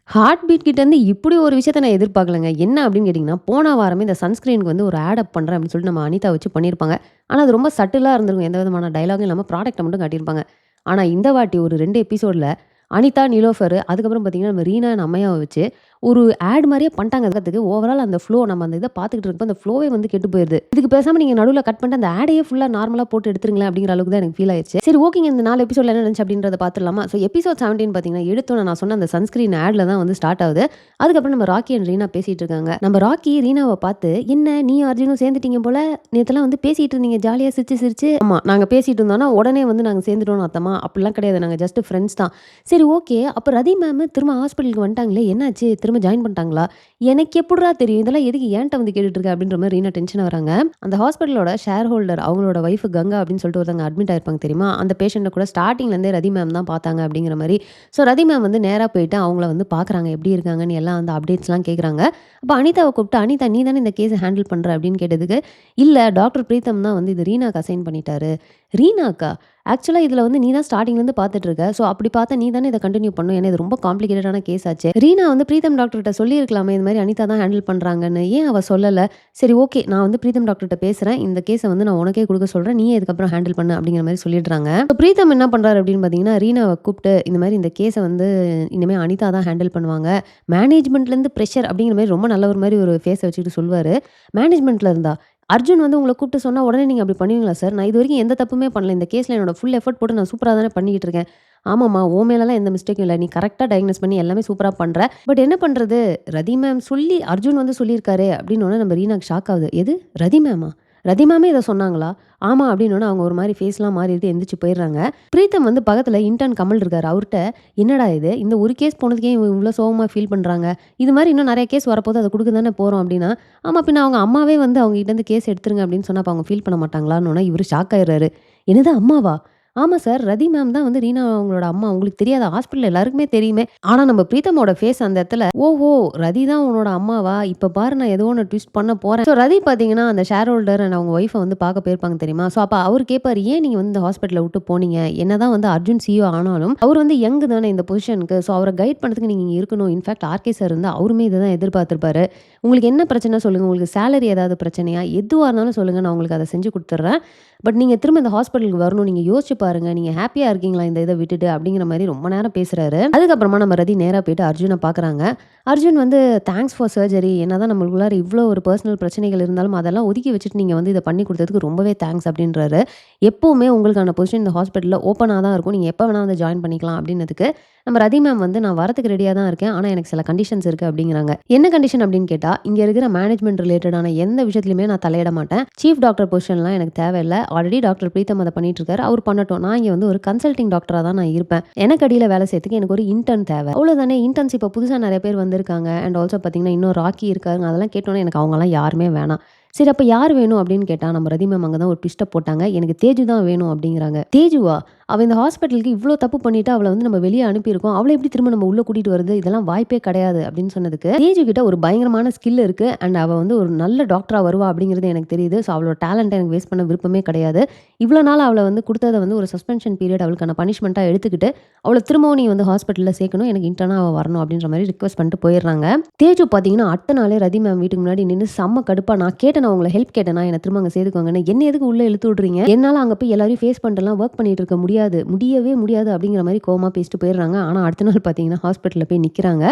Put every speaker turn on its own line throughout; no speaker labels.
Heart beat கிட்டேருந்து இப்படி ஒரு விஷயத்த நான் எதிர்பார்க்கலங்க. என்ன அப்படின்னு கேட்டிங்கன்னா, போன வாரமே இந்த சன்ஸ்கிரீனுக்கு வந்து ஒரு ஆட் அப் பண்றேன் அப்படின்னு சொல்லிட்டு நம்ம அனிதா வச்சு பண்ணியிருப்பாங்க. ஆனா, அது ரொம்ப சட்டிலா இருந்திருக்கும். எந்த விதமான டயலாகும் இல்லாம ப்ராடக்ட்ட மட்டும் காட்டியிருப்பாங்க. ஆனா, இந்த வாட்டி ஒரு 2 எபிசோட்ல அனிதா, நிலோஃபர் அதுக்கப்புறம் பார்த்தீங்கன்னா, நம்ம ரீனா அண்ட் அம்மையாவ வச்சு ஒரு ஆட் மாரியே பண்ணிட்டாங்க. அதுக்கு ஓவரால் அந்த ஃப்ளோ நம்ம அந்த இத பார்த்துக்கிட்டு இருக்கப்போ அந்த ஃப்ளோவே வந்து கெட்டு போயிருது. இதுக்கு பேசாம நீங்க நடுவுல கட் பண்ணிட்டு அந்த ஆடையே ஃபுல்லா நார்மலா போட்டு எடுத்துருங்களேன் அப்படிங்கிற அளவுக்கு தான் எனக்கு ஃபீல் ஆயிருச்சு. சரி ஓகேங்க இந்த 4 எபிசோட்ல என்ன நடந்துச்சு அப்படின்றத பார்த்துடலாமா? ஸோ எபிசோட் 17 பார்த்தீங்கன்னா, எடுத்தோனே நான் சொன்ன அந்த சன்ஸ்கிரீன் ஆட்ல தான் வந்து ஸ்டார்ட் ஆகுது. அதுக்கப்புறம் நம்ம ராக்கி அண்ட் ரீனா பேசிட்டு இருக்காங்க. நம்ம ராக்கி ரீனாவ பார்த்து, "என்ன நீயும் அர்ஜுனும் சேர்ந்துட்டீங்க போல. நேத்தெல்லாம் வந்து பேசிட்டு இருந்தீங்க ஜாலியா சிரிச்சு சிரிச்சு." ஆமா நாங்க பேசிட்டு இருந்தோம்னா, உடனே வந்து நாங்க சேர்ந்துட்டோம்னு அர்த்தமா? அப்படிலாம் கிடையாது. நாங்க ஜஸ்ட் ஃப்ரெண்ட்ஸ் தான். சரி ஓகே. அப்ப ரதி மேம் திரும்ப ஹாஸ்பிட்டலுக்கு வந்துட்டாங்களே! என்னாச்சு? திரும்ப ஜாயின் பண்ணிட்டாங்களா? எனக்கு எப்புட்றா தெரியும்? இதெல்லாம் எதுக்கு என்ட்ட வந்து கேட்டுட்டு இருக்க? அப்படின்ற மாரி ரீனா டென்ஷன் ஆகுறாங்க. அந்த ஹாஸ்பிட்டலோட ஷேர் ஹோல்டர் அவங்களோட வைஃப் கங்கா அப்படின்னு சொல்லிட்டு ஒருத்தவங்க அட்மிட் ஆயிருப்பாங்க தெரியுமா? அந்த பேஷண்ட்ட கூட ஸ்டார்ட்டிங்ல இருந்தே ரதி மேம் தான் பார்த்தாங்க அப்படிங்கிற மாரி. ஸோ ரதி மேம் வந்து நேரா போயிட்டு அவங்கள வந்து பார்க்குறாங்க. எப்படி இருக்காங்கன்னு எல்லாம் வந்து அப்டேட்ஸ்லாம் கேட்குறாங்க. அப்ப அனிதாவ கூப்பிட்டு, "அனிதா நீ தானே இந்த கேஸ ஹேண்டில் பண்ற?" அப்படின்னு கேட்டதுக்கு, "இல்ல டாக்டர் பிரீத்தம் தான் வந்து இது ரீனாக்கு அசைன் பண்ணிட்டாரு." "ரீனாக்கா? ஆக்சுவலா இதுல வந்து நீ தான் ஸ்டார்ட்டிங்லேருந்து பார்த்துட்டு இருக்க. ஸோ அப்படி பார்த்தா நீ தானே இத கன்டின்யூ பண்ணணும். ஏன்னா இது ரொம்ப காம்ப்ளிகேட்டடான கேஸ் ஆச்சே. ரீனா வந்து பிரீத்தம் டாக்டர்ட்ட சொல்லியிருக்கலாமே, இந்த மாரி அனிதா தான் ஹேண்டில் பண்றாங்கன்னு. ஏன் அவ சொல்லல? சரி ஓகே. நான் வந்து பிரீத்தம் டாக்டர்ட்ட பேசுறேன். இந்த கேஸ வந்து நான் உனக்கே குடுக்க சொல்றேன். நீயே இதுக்கப்புறம் ஹேண்டில் பண்ணு அப்படிங்கிற மாரி சொல்லிடுறாங்க. இப்ப பிரீத்தம் என்ன பண்றாரு அப்படின்னு பார்த்தீங்கன்னா, ரீனாவ கூப்பிட்டு இந்த மாரி இந்த கேஸ வந்து இனிமே அனிதா தான் ஹேண்டில் பண்ணுவாங்க. மேனேஜ்மெண்ட்லேருந்து பிரஷர் அப்படிங்கிற மாரி ரொம்ப நல்லவர் மாரி ஒரு ஃபேஸ வச்சுக்கிட்டு சொல்லுவாரு. மேனேஜ்மெண்ட்ல இருந்தா? அர்ஜுன் வந்து உங்கள கூப்பிட்டு சொன்னா உடனே நீங்க அப்படி பண்ணுவீங்களா சார்? நான் இதுவரைக்கும் எந்த தப்புமே பண்ணல. இந்த கேஸ்ல என்னோட ஃபுல் எஃபோர்ட் போட்டு நான் சூப்பரா தானே பண்ணிக்கிட்டு இருக்கேன். ஆமாம்மா, உன் மேலலாம் எந்த மிஸ்டேக்கும் இல்ல. நீ கரெக்ட்டா டயக்னோஸ் பண்ணி எல்லாமே சூப்பரா பண்ற. பட் என்ன பண்றது? ரதி மேம் சொல்லி அர்ஜுன் வந்து சொல்லியிருக்காரே அப்படின்னோனே நம்ம ரீனாக்கு ஷாக் ஆகுது. எது? ரதி மேமா? ரதி மேமே இத சொன்னாங்களா? ஆமா அப்படின்னோனே அவங்க ஒரு மாரி ஃபேஸ்லாம் மாறிட்டு எந்திரிச்சு போயிடுறாங்க. பிரீத்தம் வந்து பக்கத்துல இன்டர்ன் கமல் இருக்காரு. அவர்ட்ட என்னடா இது? இந்த ஒரு கேஸ் போனதுக்கே இவங்க இவ்ளோ சோகமா ஃபீல் பண்றாங்க. இது மாரி இன்னும் நெறைய கேஸ் வரப்போது அத குடுக்க தானே போறோம் அப்படின்னா, ஆமா பின்ன அவங்க அம்மாவே வந்து அவங்க கிட்ட இருந்து கேஸ் எடுத்துருங்க அப்படின்னு சொன்னா அப்ப அவங்க ஃபீல் பண்ண மாட்டாங்களான்னோனே இவரு ஷாக் ஆயிடுறாரு. என்னது அம்மாவா? ஆமா சார். ரதி மேம் தான் வந்து ரீனா அவங்களோட அம்மா. உங்களுக்கு தெரியாதா? ஹாஸ்பிட்டல்ல எல்லாருக்குமே தெரியுமே. ஆனா நம்ம பிரீத்தமோட ஃபேஸ் அந்த இடத்துல, ஓஹோ! ரதி தான் உன்னோட அம்மாவா? இப்ப பாரு நான் ஏதோ ஒண்ணு ட்விஸ்ட் பண்ண போறேன். ஸோ ரதி பார்த்தீங்கன்னா, அந்த ஷேர் ஹோல்டர் அண்ட் அவங்க ஒய்ஃப வந்து பார்க்க போயிருப்பாங்க தெரியுமா? ஸோ அப்ப அவரு கேட்பாரு, "ஏன் நீங்க வந்து இந்த ஹாஸ்பிட்டல விட்டு போனீங்க? என்னதான் வந்து அர்ஜுன் சிஇஓ ஆனாலும், அவரு வந்து யங் தானே இந்த பொசிஷனுக்கு. ஸோ அவர கைட் பண்றதுக்கு நீங்க இங்க இருக்கணும். இன்ஃபாக்ட் ஆர்கே சார் இருந்தா அவருமே இத தான் எதிர்பார்த்திருப்பாரு. உங்களுக்கு என்ன பிரச்சனை சொல்லுங்க. உங்களுக்கு சேலரி ஏதாவது பிரச்சனையா? எதுவா இருந்தாலும் சொல்லுங்க. நான் உங்களுக்கு அத செஞ்சு குடுத்துடுறேன். பட் நீங்க திரும்ப இந்த ஹாஸ்பிட்டலுக்கு வரணும். நீங்க யோசிச்சு பாருங்க. நீங்க ஹேப்பியா இருக்கீங்களா இந்த இத விட்டுட்டு? அப்படிங்கிற மாரி ரொம்ப நேரம் பேசுறாரு. அதுக்கப்புறமா நம்ம ரதி நேரா போயிட்டு அர்ஜுன பார்க்குறாங்க. அர்ஜுன் வந்து தேங்க்ஸ் ஃபார் சர்ஜரி. என்னதான் நம்மளுக்குள்ளார இவ்ளோ ஒரு பெர்சனல் பிரச்சனைகள் இருந்தாலும், அதெல்லாம் ஒதுக்கி வச்சுட்டு நீங்க வந்து இத பண்ணி குடுத்ததுக்கு ரொம்பவே தேங்க்ஸ் அப்படின்றாரு. எப்பவுமே உங்களுக்கான பொசிஷன் இந்த ஹாஸ்பிட்டல்ல ஓப்பனா தான் இருக்கும். நீங்க எப்ப வேணா வந்து ஜாயின் பண்ணிக்கலாம் அப்படின்னதுக்கு, நம்ம ரதி மேம் வந்து நான் வரதுக்கு ரெடியா தான் இருக்கேன். ஆனா எனக்கு சில கண்டிஷன்ஸ் இருக்கு அப்படிங்கிறாங்க. என்ன கண்டிஷன் அப்படின்னு கேட்டா, இங்க இருக்கிற மேனேஜ்மென்ட் ரிலேட்டடான எந்த விஷயத்திலயுமே நான் தலையிட மாட்டேன். சீஃப் டாக்டர் பொசிஷன்லாம் எனக்கு தேவையில்ல. ஆல்ரெடி டாக்டர் பிரீத்தம் அத பண்ணிட்டு இருக்காரு. அவர் பண்ணட்டும். நான் இங்க வந்து ஒரு கன்சல்டிங் டாக்டரா தான் நான் இருப்பேன். எனக்கு அடியில வேலை செய்யறதுக்கு எனக்கு ஒரு இன்டர்ன் தேவை. அவ்வளவுதானே. இன்டர்ன்ஸ் இப்ப புதுசா நெறைய பேர் வந்திருக்காங்க. அண்ட் ஆல்சோ பார்த்தீங்கன்னா, இன்னும் ராக்கி இருக்காங்க. அதெல்லாம் கேட்டோனே எனக்கு அவங்கலாம் யாருமே வேணாம். சரி அப்ப யார் வேணும் அப்படின்னு கேட்டா, நம்ம ரதி மேம் அங்க தான் ஒரு ட்விஸ்ட்ட போட்டாங்க. எனக்கு தேஜு தான் வேணும் அப்படிங்கிறாங்க. தேஜுவா? அவ இந்த ஹாஸ்பிட்டலுக்கு இவ்ளோ தப்பு பண்ணிட்டா, அவள வந்து நம்ம வெளிய அனுப்பியிருக்கோம். அவள எப்படி திரும்ப நம்ம உள்ள கூட்டிட்டு வருது? இதெல்லாம் வாய்ப்பே கிடையாது அப்படின்னு சொன்னதுக்கு, தேஜு கிட்ட ஒரு பயங்கரமான ஸ்கில் இருக்கு. அண்ட் அவ வந்து ஒரு நல்ல டாக்டரா வருவா அப்படிங்கிறது எனக்கு தெரியுது. ஸோ அவளோட டேலண்ட்ட எனக்கு வேஸ்ட் பண்ண விருப்பமே கிடையாது. இவ்ளோ நாள் அவள வந்து குடுத்தத வந்து ஒரு சஸ்பென்ஷன் பீரியட் அவளுக்கான பனிஷ்மென்ட்டா எடுத்துக்கிட்டு, அவள திரும்பவும் நீ வந்து ஹாஸ்பிட்டல்ல சேர்க்கணும். எனக்கு இன்டர்னா அவ வரணும் அப்படின்ற மாரி ரிக்வெஸ்ட் பண்ணிட்டு போயிடுறாங்க. தேஜு பார்த்தீங்கன்னா, அடுத்த நாளே ரதி மேம் வீட்டுக்கு முன்னாடி நின்னு செம்ம கடுப்பா, நான் கேட்டேனா உங்கள ஹெல்ப் கேட்டேனா? என்ன திரும்ப அங்க சேர்த்துக்கோங்கன்னு. என்ன எதுக்கு உள்ள இழுத்து விடுறீங்க? என்னால அங்க போய் எல்லாரையும் ஃபேஸ் பண்ணிட்டுலாம் வொர்க் பண்ணிட்டு இருக்க முடியாது. முடியவே முடியாது அப்படிங்கிற மாரி கோவமா பேசிட்டு போயிடுறாங்க. ஆனா அடுத்த நாள் பார்த்தீங்கன்னா, ஹாஸ்பிட்டல்ல போய் நிக்கிறாங்க.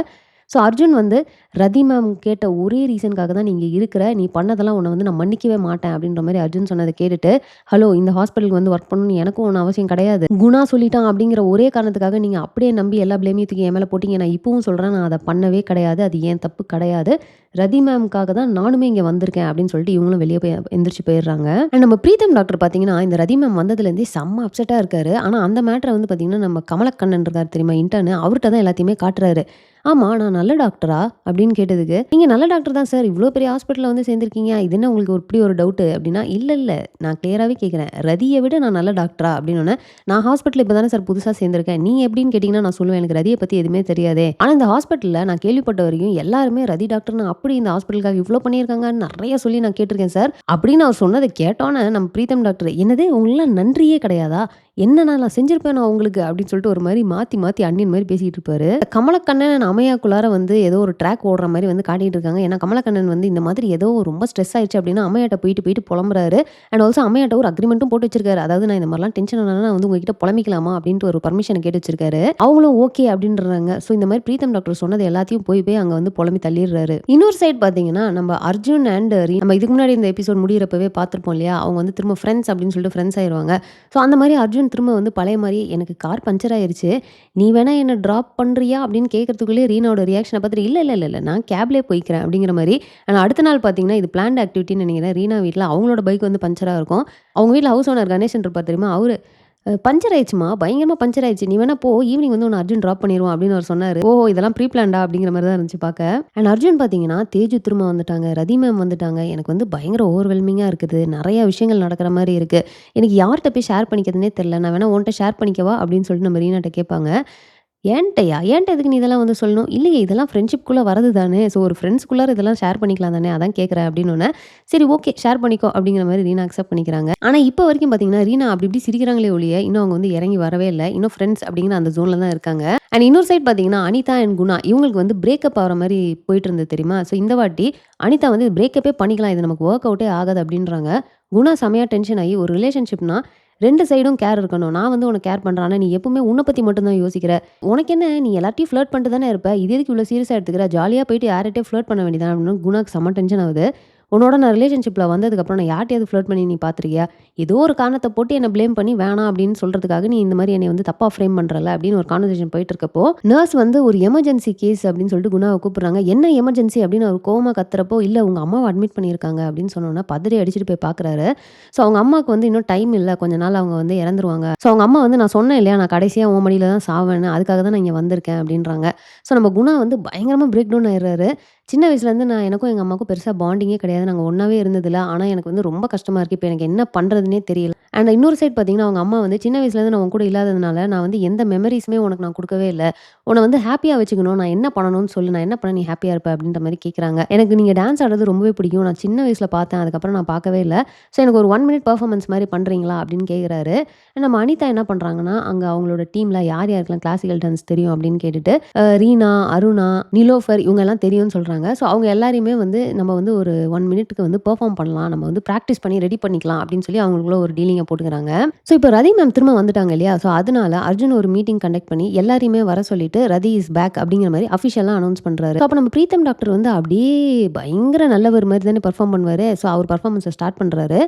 ஸோ அர்ஜுன் வந்து ரதி மேம் கேட்ட ஒரே ரீசனுக்காக தான் நீ இங்க இருக்கிற. நீ பண்ணதெல்லாம் உன்ன வந்து நான் மன்னிக்கவே மாட்டேன் அப்படின்ற மாரி அர்ஜுன் சொன்னத கேட்டுட்டு, ஹலோ இந்த ஹாஸ்பிட்டலுக்கு வந்து வொர்க் பண்ணணும்னு எனக்கும் ஒண்ணும் அவசியம் கிடையாது. குணா சொல்லிட்டான் அப்படிங்கிற ஒரே காரணத்துக்காக நீங்க அப்படியே நம்பி எல்லா ப்ளேமையும் தூக்கி என் மேல போட்டீங்க. நான் இப்பவும் சொல்றேன் நான் அத பண்ணவே கிடையாது. அது என் தப்பு கிடையாது. ரதி மேம்க்காக தான் நானுமே இங்க வந்திருக்கேன் அப்படின்னு சொல்லிட்டு இவங்களும் வெளிய போய் எந்திரிச்சு போயிடுறாங்க. அண்ட் நம்ம பிரீத்தம் டாக்டர் பார்த்தீங்கன்னா, இந்த ரதி மேம் வந்ததுலேருந்தே செம்ம அப்செட்டா இருக்காரு. ஆனா அந்த மேட்டர வந்து பார்த்தீங்கன்னா, நம்ம கமலக்கண்ணன் இருக்காரு தெரியுமா இன்டர்ன் அவர்ட்ட தான் எல்லாத்தையுமே காட்டுறாரு. ஆமா. நான் நல்ல டாக்டரா? அப்படின்னு கேட்டதுக்கு, "நீங்க நல்ல டாக்டர் தான் சார். இவ்ளோ பெரிய ஹாஸ்பிட்டல்ல வந்து சேர்ந்திருக்கீங்க. இது என்ன உங்களுக்கு இப்படி ஒரு டவுட்டு?" அப்படின்னா, "இல்ல, இல்ல. நான் கிளியராவே கேட்கிறேன். ரதிய விட நான் நல்ல டாக்டரா?" அப்படின்னோனே, "நான் ஹாஸ்பிட்டல்ல இப்ப தானே சார் புதுசா சேர்ந்திருக்கேன். நீங்க எப்படின்னு கேட்டீங்கன்னா நான் சொல்லுவேன். எனக்கு ரதிய பத்தி எதுவுமே தெரியாதே. ஆனா இந்த ஹாஸ்பிட்டல்ல நான் கேள்விப்பட்ட வரையும் எல்லாருமே ரதி டாக்டர்ன்னு அப்படி இந்த ஹாஸ்பிட்டலுக்காக இவ்ளோ பண்ணியிருக்காங்கன்னு நெறைய சொல்லி நான் கேட்டுருக்கேன் சார்." அப்படின்னு அவர் சொன்னத கேட்டோனே நம்ம பிரீத்தம் டாக்டர், "என்னது உங்களுக்கெல்லாம் நன்றியே கிடையாதா? என்னண்ணா நான் செஞ்சிருப்பேனா உங்களுக்கு அப்படின்னு சொல்லிட்டு ஒரு மாரி மாத்தி மாத்தி அந்நியன் மாரி பேசிட்டு இருப்பாரு. கமலக்கண்ணன் அம்மையாக்குள்ளார வந்து ஏதோ ஒரு ட்ராக் ஓடுற மாரி வந்து காட்டிட்டு இருக்காங்க. ஏன்னா கமலக்கண்ணன் வந்து இந்த மாதிரி ஏதோ ரொம்ப ஸ்ட்ரெஸ் ஆயிடுச்சு அப்படின்னா அம்மையாட்ட போயிட்டு போயிட்டு புலம்புறாரு. அண்ட் ஆல்சோ அம்மையாட்ட ஒரு அக்ரிமெண்ட்டும் போட்டு வச்சிருக்காரு. அதாவது நான் இந்த மாதிரிலாம் டென்ஷன் ஆனா நான் வந்து உங்ககிட்ட புலம்பிக்கலாமா அப்படின்ட்டு ஒரு பர்மிஷன் கேட்டு வச்சிருக்காரு. அவங்களும் ஓகே அப்படின்றாங்க. ஸோ இந்த மாதிரி பிரீத்தம் டாக்டர் சொன்னது எல்லாத்தையும் போய் போய் அங்க வந்து புலம்பி தள்ளிடுறாரு. இன்னொரு சைடு பாத்தீங்கன்னா நம்ம அர்ஜுன் அண்ட் நம்ம இதுக்கு முன்னாடி இந்த எபிசோட் முடியிறப்பவே பார்த்திருப்போம் இல்லையா? அவங்க வந்து திரும்ப ஃப்ரெண்ட்ஸ் அப்படின்னு சொல்லிட்டு ஃப்ரெண்ட்ஸ் ஆயிருவாங்க. ஸோ அந்த மாதிரி அர்ஜுன் திரும்ப வந்து பழைய மாரி எனக்கு கார் பஞ்சர் ஆயிருச்சு. நீ வேணா என்ன டிராப் பண்றியா? அப்படின்னு கேட்கறதுக்குள்ளயே ரீனாவோட ரியாக்ஷன பார்த்துட்டு இல்ல நான் கேப்லயே போய்க்கிறேன் அப்படிங்கிற மாரி. ஆனா அடுத்த நாள் பார்த்தீங்கன்னா, இது பிளான்ட் ஆக்டிவிட்டின்னு நெனைக்கிறேன். ரீனா வீட்ல அவங்களோட பைக் வந்து பஞ்சரா இருக்கும். அவங்க வீட்ல ஹவுஸ் ஓனர் கணேசன் இருப்பார் தெரியுமா? அவரு பஞ்சர் ஆயிடுச்சும்மா, பயங்கரமா பஞ்சர் ஆயிடுச்சு. நீ வேணா போ ஈவினிங் வந்து உன்ன அர்ஜுன் டிராப் பண்ணிருவான் அப்படின்னு அவரு சொன்னாரு. ஓஹோ! இதெல்லாம் ப்ரீ பிளான்டா அப்படிங்கிற மாரி தான் இருந்துச்சு பார்க்க. அண்ட் அர்ஜுன் பார்த்தீங்கன்னா, தேஜு திரும்ப வந்துட்டாங்க. ரதி மேம் வந்துட்டாங்க. எனக்கு வந்து பயங்கர ஓவர்வெல்மிங்கா இருக்குது. நெறைய விஷயங்கள் நடக்கிற மாரி இருக்கு. எனக்கு யார்ட்ட போய் ஷேர் பண்ணிக்கிறதுன்னே தெரியல. நான் வேணா உன்ட்ட ஷேர் பண்ணிக்கவா? அப்படின்னு சொல்லிட்டு நம்ம ரீனாட்ட கேட்பாங்க. ஏன்ட்டயா? ஏன்ட்ட எதுக்கு நீ இதெல்லாம் வந்து சொல்லணும்? இல்லையே இதெல்லாம் ஃப்ரெண்ட்ஷிப்குள்ள வரது தானே! ஸோ ஒரு ஃப்ரெண்ட்ஸ்குள்ளார இதெல்லாம் ஷேர் பண்ணிக்கலாம் தானே! அதான் கேட்கிறேன் அப்டின்னோனே, சரி ஓகே ஷேர் பண்ணிக்கோ அப்டிங்கிற மாரி ரீனா அக்செப்ட் பண்ணிக்கிறாங்க. ஆனா இப்ப வரைக்கும் பார்த்தீங்கன்னா, ரீனா அப்டி இப்டி சிரிக்கிறாங்களே ஒழிய, இன்னும் அவங்க வந்து இறங்கி வரவே இல்ல. இன்னும் ஃப்ரெண்ட்ஸ் அப்டிங்கிற அந்த ஜோன்ல தான் இருக்காங்க. அண்ட் இன்னொரு சைட் பார்த்தீங்கன்னா, அனிதா அண்ட் குணா இவங்களுக்கு வந்து பிரேக்கப் ஆகுற மாரி போயிட்டு இருந்தது தெரியுமா? ஸோ இந்த வாட்டி அனிதா வந்து பிரேக்கப்பே பண்ணிக்கலாம். இது நமக்கு வொர்க் அவுட்டே ஆகாது அப்டின்றாங்க. குணா செமையா டென்ஷன் ஆயி ஒரு ரிலேஷன்ஷிப்னா 2 சைடும் கேர் இருக்கணும். நான் வந்து உன்ன கேர் பண்றேன். ஆனா நீ எப்பவுமே உன்ன பத்தி மட்டும் தான் யோசிக்கிற. உனக்கு என்ன நீ எல்லார்ட்டயும் ஃப்ளர்ட் பண்ணிட்டு தானே இருப்ப. இது எதுக்கு இவ்ளோ சீரியஸா எடுத்துக்கிற? ஜாலியா போயிட்டு யார்கிட்டயும் ஃப்ளர்ட் பண்ண வேண்டியது தானே அப்படின்னு குணாக்கு செம்ம டென்ஷன் ஆகுது. உன்னோட நான் ரிலேஷன்ஷிப்ல வந்ததுக்கப்புறம் நான் யார்ட்டயாவது ஃப்ளர்ட் பண்ணி நீ பார்த்துருக்கியா? ஏதோ ஒரு காரணத்த போட்டு என்ன ப்ளேம் பண்ணி வேணாம் அப்படின்னு சொல்றதுக்காக நீ இந்த மாரி என்னைய வந்து தப்பா ஃப்ரேம் பண்றல்ல அப்படின்னு ஒரு கான்வர்சேஷன் போயிட்டு இருக்கப்போ, நர்ஸ் வந்து ஒரு எமர்ஜென்சி கேஸ் அப்படின்னு சொல்லிட்டு குணாவ கூப்பிடுறாங்க. என்ன எமர்ஜென்சி அப்படின்னு அவர் கோவமா கத்துறப்போ, இல்ல உங்க அம்மாவ அட்மிட் பண்ணியிருக்காங்க அப்படின்னு சொன்னோனே பதறி அடிச்சுட்டு போய் பார்க்குறாரு. ஸோ அவங்க அம்மாவுக்கு வந்து இன்னும் டைம் இல்ல. கொஞ்ச நாள் அவங்க வந்து இறந்துருவாங்க. ஸோ அவங்க அம்மா வந்து நான் சொன்னேன் இல்லையா, நான் கடைசியா உன் மடியில தான் சாவேன்னு. அதுக்காக தான் நான் இங்க வந்திருக்கேன் அப்படின்றாங்க. ஸோ நம்ம குணா வந்து பயங்கரமா பிரேக் டவுன் ஆயிடுறாரு. சின்ன வயசுலேருந்து எனக்கும் எங்க அம்மாவுக்கும் பெருசா பாண்டிங்கே கிடையாது. நாங்க ஒண்ணாவே இருந்ததில்ல. ஆனா எனக்கு வந்து ரொம்ப கஷ்டமா இருக்கு. இப்ப எனக்கு என்ன பண்றதுன்னே தெரியல. அண்ட் இன்னொரு சைட் பார்த்தீங்கன்னா, அவங்க அம்மா வந்து சின்ன வயசுலேருந்து நான் உன் கூட இல்லாததுனால, நான் வந்து எந்த மெமரீஸுமே உனக்கு நான் குடுக்கவே இல்ல. உன்ன வந்து ஹேப்பியா வச்சுக்கணும். நான் என்ன பண்ணணும்னு சொல்லு. நான் என்ன பண்ணா நீ ஹேப்பியா இருப்ப? அப்படின்ற மாரி கேட்குறாங்க. எனக்கு நீங்க டான்ஸ் ஆடுறது ரொம்பவே பிடிக்கும். நான் சின்ன வயசுல பார்த்தேன். அதுக்கப்புறம் நான் பார்க்கவே இல்ல. ஸோ எனக்கு ஒரு 1 மினிட் பெர்ஃபார்மன்ஸ் மாரி பண்றீங்களா? அப்படின்னு கேட்குறாரு. நம்ம அனிதா என்ன பண்றாங்கன்னா, அங்க அவங்களோட டீம்ல யார் யாருக்கெல்லாம் கிளாசிக்கல் டான்ஸ் தெரியும் அப்படின்னு கேட்டுட்டு, ரீனா, அருணா, நிலோஃபர் இவங்கலாம் தெரியும்னு சொல்றாங்க. ஸோ அவங்க எல்லாரையுமே வந்து நம்ம வந்து ஒரு 1 மினிட்க்கு வந்து பெர்ஃபார்ம் பண்ணலாம். நம்ம வந்து பிராக்டிஸ் பண்ணி ரெடி பண்ணிக்கலாம் அப்படின்னு சொல்லி அவங்களுக்குள்ள ஒரு டீலிங்க போட்டுக்கிறாங்க. ஸோ இப்போ ரதி மேம் திரும்ப வந்துட்டாங்க இல்லையா? ஸோ அதனால அர்ஜுன் ஒரு மீட்டிங் கண்டக்ட் பண்ணி எல்லாரையுமே வர சொல்லிட்டு ரதி இஸ் பேக் அப்படிங்கிற மாரி அஃபிஷியலா அனௌன்ஸ் பண்றாரு. அப்ப நம்ம பிரீத்தம் டாக்டர் வந்து அப்படியே பயங்கர நல்லவர் மாரி தானே பெர்ஃபார்ம் பண்ணுவாரு. ஸோ அவர் பெர்ஃபார்மன்ஸ ஸ்டார்ட் பண்றாரு.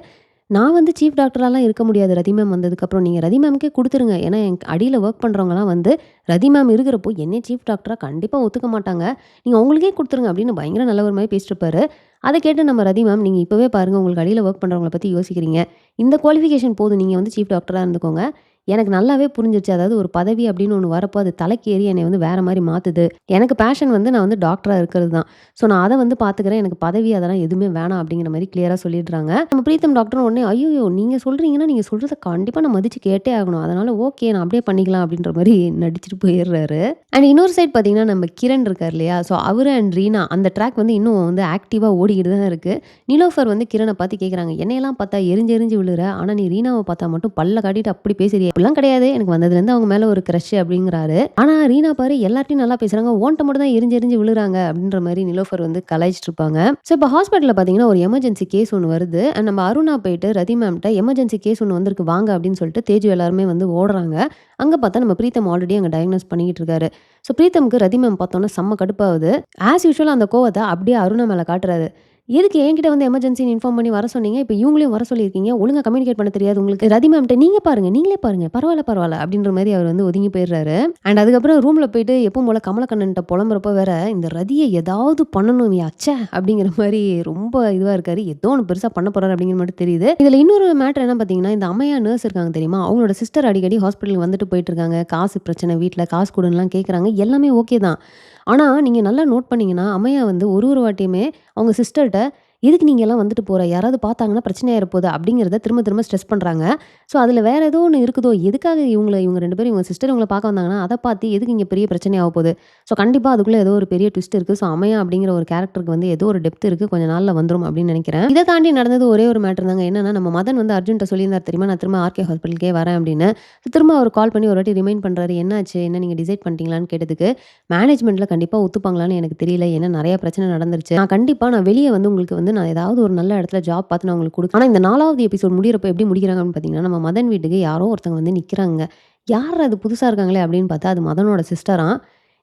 நான் வந்து சீஃப் டாக்டராலாம் இருக்க முடியாது ரதி மேம் வந்ததுக்கப்புறம். நீங்க ரதி மேம்க்கே குடுத்துருங்க. ஏன்னா, என் அடியில வொர்க் பண்றவங்கலாம் வந்து ரதி மேம் இருக்கிறப்போ என்னைய சீஃப் டாக்டரா கண்டிப்பா ஒத்துக்க மாட்டாங்க. நீங்க அவங்களுக்கே குடுத்துருங்க அப்படின்னு பயங்கர நல்லவர் மாரி பேசிட்டு இருப்பாரு. அத கேட்டு நம்ம ரதி மேம், நீங்க இப்பவே பாருங்க உங்களுக்கு அடியில வொர்க் பண்றவங்கள பத்தி யோசிக்கிறீங்க. இந்த குவாலிஃபிகேஷன் போதும். நீங்க வந்து சீஃப் டாக்டரா இருந்துக்கோங்க. எனக்கு நல்லாவே புரிஞ்சிருச்சு. அதாவது ஒரு பதவி அப்படின்னு ஒண்ணு வரப்போ அது தலைக்கு ஏறி என்னைய வந்து வேற மாரி மாத்துது. எனக்கு பேஷன் வந்து நான் வந்து டாக்டரா இருக்கிறது தான். ஸோ நான் அத வந்து பார்த்துக்கிறேன். எனக்கு பதவி அதெல்லாம் எதுவுமே வேணாம் அப்படிங்கிற மாரி கிளியரா சொல்லிடுறாங்க. நம்ம பிரீத்தம் டாக்டரும் உடனே, "ஐய்யய்யோ! நீங்க சொல்றீங்கன்னா, நீங்க சொல்றத கண்டிப்பா நான் மதிச்சு கேட்டே ஆகணும். அதனால ஓகே நான் அப்படியே பண்ணிக்கலாம்." அப்படின்ற மாரி நடிச்சுட்டு போயிடுறாரு. அண்ட் இன்னொரு சைட் பார்த்தீங்கன்னா, நம்ம கிரண் இருக்கார் இல்லையா? ஸோ அவரு அண்ட் ரீனா அந்த ட்ராக் வந்து இன்னும் வந்து ஆக்டிவா ஓடிக்கிட்டு தான் இருக்கு. நிலோஃபர் வந்து கிரண பார்த்து கேட்குறாங்க, "என்னையெல்லாம் பார்த்தா எரிஞ்சு எரிஞ்சு விழுற. ஆனா நீ ரீனாவ பார்த்தா மட்டும் பல்ல காட்டிட்டு அப்படி பேசுறியே." "அப்படிலாம் கிடையாது. எனக்கு வந்ததுலேருந்து அவங்க மேல ஒரு கிரஷ்." அப்படிங்கிறாரு. ஆனா ரீனா பாரு எல்லார்ட்டயும் நல்லா பேசுறாங்க. உன்ட்ட மட்டும் தான் எரிஞ்சு எரிஞ்சு விழுறாங்க அப்படின்ற மாரி நிலோஃபர் வந்து கலாய்ச்சிட்டு இருப்பாங்க. ஸோ இப்போ ஹாஸ்பிட்டல்ல பார்த்தீங்கன்னா, ஒரு எமர்ஜென்சி கேஸ் ஒண்ணு வருது. அண்ட் நம்ம அருணா போயிட்டு ரதி மேம்ட்ட எமர்ஜென்சி கேஸ் ஒண்ணு வந்திருக்கு வாங்க அப்படின்னு சொல்லிட்டு தேஜு எல்லாருமே வந்து ஓடுறாங்க. அங்க பார்த்தா நம்ம பிரீத்தம் ஆல்ரெடி அங்க டயக்னோஸ் பண்ணிக்கிட்டு இருக்காரு. ஸோ பிரீத்தம்க்கு ரதி மேம் பார்த்தோன்னே செம்ம கடுப்பாகுது. ஆஸ் யூசுவல் அந்த கோவத்த அப்படியே அருணா மேல காட்டுறாரு. எதுக்கு என்கிட்ட வந்து எமர்ஜென்சின்னு இன்ஃபார்ம் பண்ணி வர சொன்னீங்க. இப்ப இவங்களையும் வர சொல்லியிருக்கீங்க. ஒழுங்கா கம்யூனிகேட் பண்ண தெரியாது உங்களுக்கு. ரதி மேம்ட்ட நீங்க பாருங்க, நீங்களே பாருங்க. பரவால்ல அப்படின்ற மாரி அவர் வந்து ஒதுங்கி போயிடுறாரு. அண்ட் அதுக்கப்புறம் ரூம்ல போயிட்டு எப்பவும் போல கமலக்கண்ணன்ட்ட புலம்புறப்ப வேற, இந்த ரதிய ஏதாவது பண்ணணும் ச்சே! அப்படிங்கிற மாரி ரொம்ப இதுவா இருக்காரு. ஏதோ ஒண்ணு பெருசா பண்ண போறாரு அப்படிங்கிற மட்டும் தெரியுது. இதுல இன்னொரு மேட்டர் என்ன பார்த்தீங்கன்னா, இந்த அம்மையா நர்ஸ் இருக்காங்க தெரியுமா? அவங்களோட சிஸ்டர் அடிக்கடி ஹாஸ்பிட்டலுக்கு வந்துட்டு போயிட்டு இருக்காங்க. காசு பிரச்சனை வீட்ல காசு குடுன்னுலாம் கேட்கறாங்க. எல்லாமே ஓகே தான். ஆனா, நீங்க நல்லா நோட் பண்ணீங்கன்னா, அம்மையா வந்து ஒரு ஒரு வாட்டியுமே அவங்க சிஸ்டர்ட்ட எதுக்கு நீங்க எல்லாம் வந்துட்டு போற? யாராவது பார்த்தாங்கன்னா பிரச்சனை ஆயிற போது அப்படிங்கிறத திரும்ப திரும்ப ஸ்ட்ரெஸ் பண்றாங்க. ஸோ அதில வேற ஏதோ ஒண்ணு இருக்குதோ! எதுக்காக இவங்க 2 பேரும் இவங்க சிஸ்டர் இவங்கள பார்க்க வந்தாங்கன்னா, அத பார்த்து எதுக்கு இங்க பெரிய பிரச்சனை ஆக போகுது? ஸோ கண்டிப்பா அதுக்குள்ள ஏதோ ஒரு பெரிய ட்விஸ்ட் இருக்கு. ஸோ அமயா அப்படிங்கிற ஒரு கேரக்டருக்கு வந்து ஏதோ ஒரு டெப்த் இருக்கு. கொஞ்ச நாள்ல வந்துரும் அப்படின்னு நினைக்கிறேன். இத தாண்டி நடந்தது ஒரே ஒரு மேட்டர் தாங்க. என்னன்னா நம்ம மதன் வந்து அர்ஜுன்ட்ட சொல்லியிருந்தார் தெரியுமா? நான் திரும்ப ஆர்கே ஹாஸ்பிட்டலுக்கே வரேன் அப்படின்னு. திரும்ப அவர் கால் பண்ணி ஒரு வாட்டி ரிமைண்ட் பண்றாரு. என்னாச்சு? என்ன நீங்க டிசைட் பண்ணிட்டீங்களான்னு கேட்டதுக்கு, மேனேஜ்மென்ட்ல கண்டிப்பா ஒத்துப்பாங்களான்னு எனக்கு தெரியல. ஏன்னா நெறைய பிரச்சனை நடந்துருச்சு. நான் வெளிய வந்து உங்களுக்கு வந்து நான் ஏதாவது ஒரு நல்ல இடத்துல ஜாப் பார்த்து நான் உங்களுக்கு குடுக்குறேன். ஆனா இந்த 4வது எபிசோட் முடியறப்ப எப்படி முடிக்கிறாங்க அப்படின்னு பார்த்தீங்கன்னா, நம்ம மதன் வீட்டுக்கு யாரோ ஒருத்தவங்க வந்து நிக்கிறாங்க. யார்ரா அது புதுசா இருக்காங்களே அப்படின்னு பார்த்தா, அது மதனோட சிஸ்டராம்.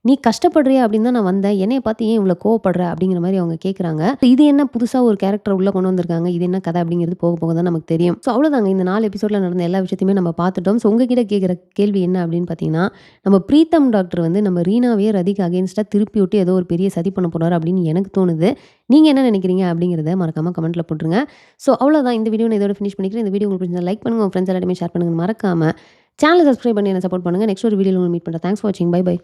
"நீ கஷ்டப்படுறியா அப்படின்னு தான் நான் வந்தேன். என்னைய பார்த்து ஏன் இவ்ளோ கோவப்படுற?" அப்படிங்கிற மாரி அவங்க கேட்குறாங்க. இது என்ன புதுசா ஒரு கேரக்டர் உள்ள கொண்டு வந்திருக்காங்க. இது என்ன கதை அப்படிங்கிறது போக போக தான் நமக்கு தெரியும். ஸோ அவ்வளோதாங்க. இந்த 4 எபிசோட்ல நடந்த எல்லா விஷயத்தையுமே நம்ம பார்த்துட்டோம். ஸோ உங்ககிட்ட கேட்கிற கேள்வி என்ன அப்படின்னு பார்த்தீங்கன்னா, நம்ம பிரீத்தம் டாக்டர் வந்து நம்ம ரீனாவையே ரதிக்கு அகைன்ஸ்ட்டா திருப்பி விட்டு ஏதோ ஒரு பெரிய சதி பண்ண போறாரு அப்படின்னு எனக்கு தோணுது. நீங்க என்ன நினைக்கிறீங்க அப்படிங்கிறத மறக்காம கமெண்ட்ல போட்டுருங்க. ஸோ அவ்வளோதான். இந்த வீடியோ நான் இதோட ஃபினிஷ் பண்ணிக்கிறேன். இந்த வீடியோ உங்களுக்கு பிடிச்சிருந்தா லைக் பண்ணுங்க. உங்க ஃப்ரெண்ட்ஸ் எல்லாருமே ஷேர் பண்ணுங்க. மறக்காம சேனல சப்ஸ்கிரைப் பண்ணி என்ன சப்போர்ட் பண்ணுங்க. நெக்ஸ்ட் ஒரு வீடியோல உங்கள மீட் பண்றேன். தேங்க்ஸ் ஃபார் வாட்சிங். Bye by.